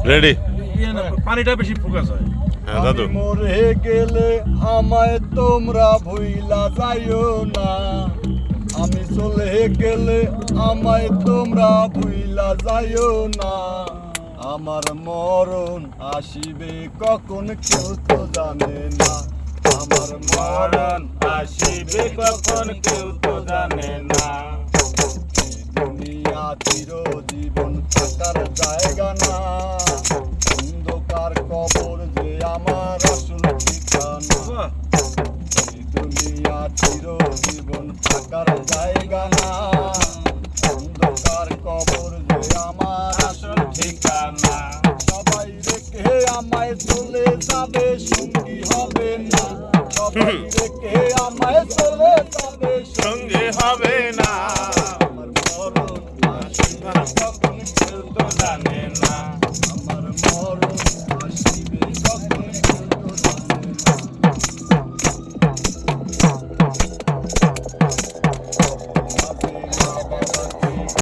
Ready. পানিটা বেশি focus হয়। হ্যাঁ দাদু। মরে গেলে আমায় তোমরা ভুইলা যাইও না, আমি চলে গেলে আমায় তোমরা ভুইলা যাইও না। আমার মরণ আসিবে কখন কেউ তো জানে না, আমার মরণ আসিবে কখন কেউ তো জানে না। দুনিয়া চিরজীবন থাকার জায়গা না, অন্ধকার কবর যে আমার আসল ঠিকানা। দুনিয়া চিরজীবন থাকার জায়গা না, অন্ধকার কবর যে আমার আসল ঠিকানা। সবাই রেখে আমায় চলে যাবে, সঙ্গী হবে না। সবাই রেখে আমায় চলে যাবে, সঙ্গে হবে না। আমার মরণ আসিবে কখন কেউ তো তো জানে না।